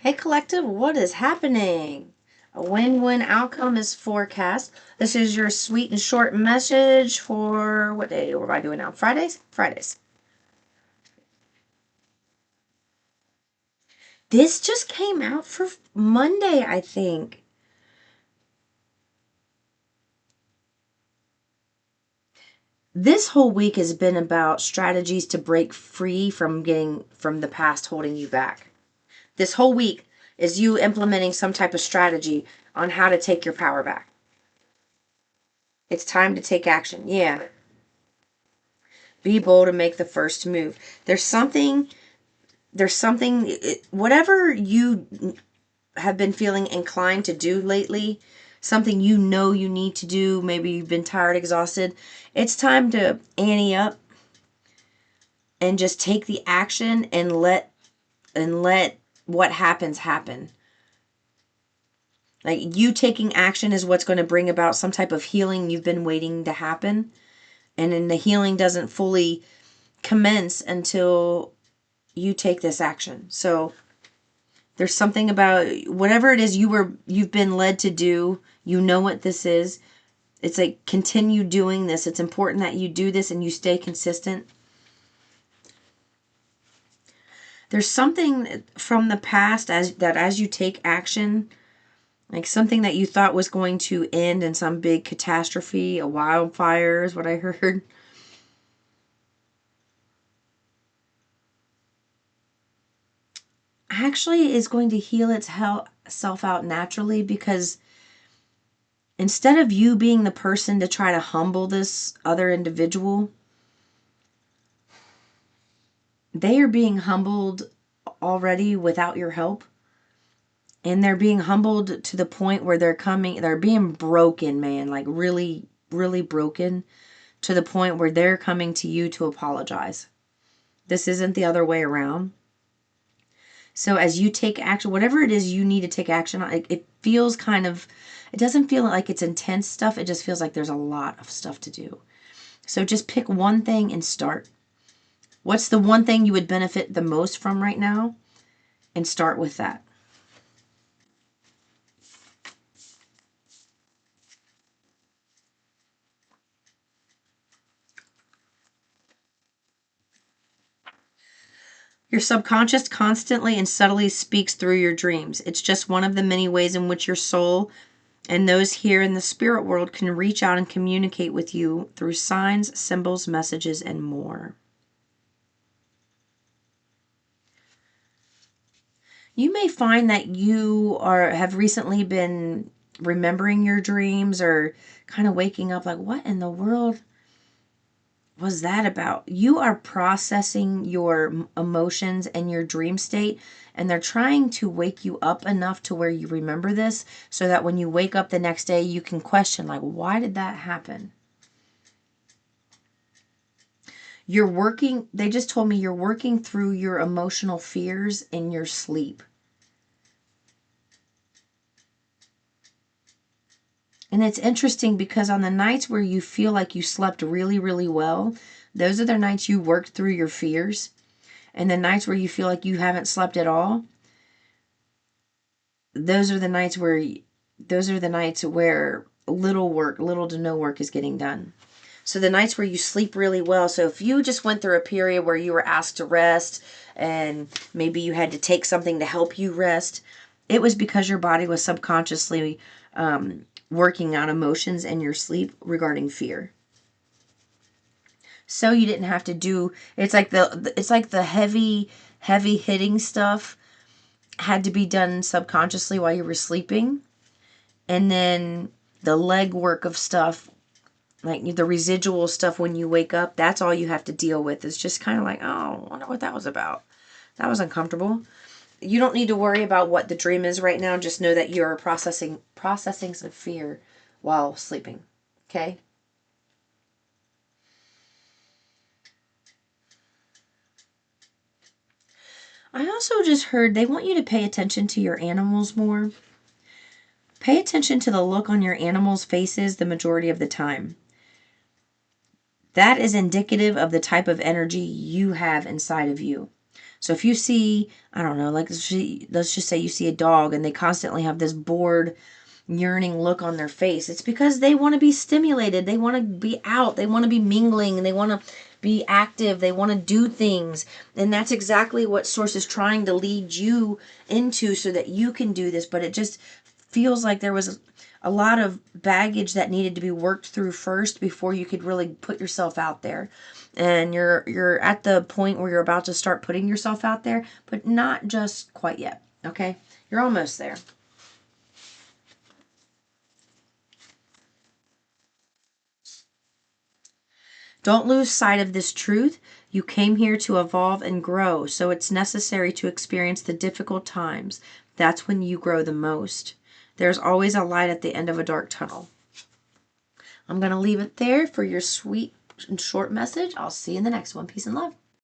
Hey collective, what is happening? A win-win outcome is forecast. This is your sweet and short message for what day? What am I doing now? Fridays? Fridays. This just came out for Monday, I think. This whole week has been about strategies to break free from the past holding you back. This whole week is you implementing some type of strategy on how to take your power back. It's time to take action. Yeah. Be bold and make the first move. Whatever you have been feeling inclined to do lately, something you know you need to do, maybe you've been tired, exhausted, it's time to ante up and just take the action and let what happens happen. Like, you taking action is what's going to bring about some type of healing you've been waiting to happen. And then the healing doesn't fully commence until you take this action. So there's something about whatever it is you've been led to do, you know what this is. It's like, continue doing this. It's important that you do this and you stay consistent. There's something from the past as you take action, like something that you thought was going to end in some big catastrophe, a wildfire is what I heard. Actually is going to heal itself out naturally, because instead of you being the person to try to humble this other individual, they are being humbled already without your help. And they're being humbled to the point where they're being broken, man, like really, really broken, to the point where they're coming to you to apologize. This isn't the other way around. So as you take action, whatever it is you need to take action on, it feels it doesn't feel like it's intense stuff. It just feels like there's a lot of stuff to do. So just pick one thing and start. What's the one thing you would benefit the most from right now? And start with that. Your subconscious constantly and subtly speaks through your dreams. It's just one of the many ways in which your soul and those here in the spirit world can reach out and communicate with you through signs, symbols, messages, and more. You may find that you have recently been remembering your dreams, or kind of waking up like, what in the world was that about? You are processing your emotions and your dream state, and they're trying to wake you up enough to where you remember this, so that when you wake up the next day, you can question, like, why did that happen? They just told me you're working through your emotional fears in your sleep. And it's interesting because on the nights where you feel like you slept really, really well, those are the nights you worked through your fears. And the nights where you feel like you haven't slept at all, those are the nights where little to no work is getting done. So the nights where you sleep really well. So if you just went through a period where you were asked to rest, and maybe you had to take something to help you rest, it was because your body was subconsciously working on emotions in your sleep regarding fear. So you didn't have to do, it's like the heavy hitting stuff had to be done subconsciously while you were sleeping. And then the leg work of stuff, like the residual stuff when you wake up, that's all you have to deal with. It's just kind of like, oh, I wonder what that was about. That was uncomfortable. You don't need to worry about what the dream is right now. Just know that you're processing some fear while sleeping. Okay? I also just heard they want you to pay attention to your animals more. Pay attention to the look on your animals' faces the majority of the time. That is indicative of the type of energy you have inside of you. So if you see, I don't know, like let's just say you see a dog and they constantly have this bored, yearning look on their face, it's because they want to be stimulated. They want to be out. They want to be mingling. They want to be active. They want to do things. And that's exactly what Source is trying to lead you into so that you can do this. But it just feels like there was a lot of baggage that needed to be worked through first before you could really put yourself out there. And you're at the point where you're about to start putting yourself out there, but not just quite yet. Okay? You're almost there. Don't lose sight of this truth. You came here to evolve and grow, so it's necessary to experience the difficult times. That's when you grow the most. There's always a light at the end of a dark tunnel. I'm going to leave it there for your sweet and short message. I'll see you in the next one. Peace and love.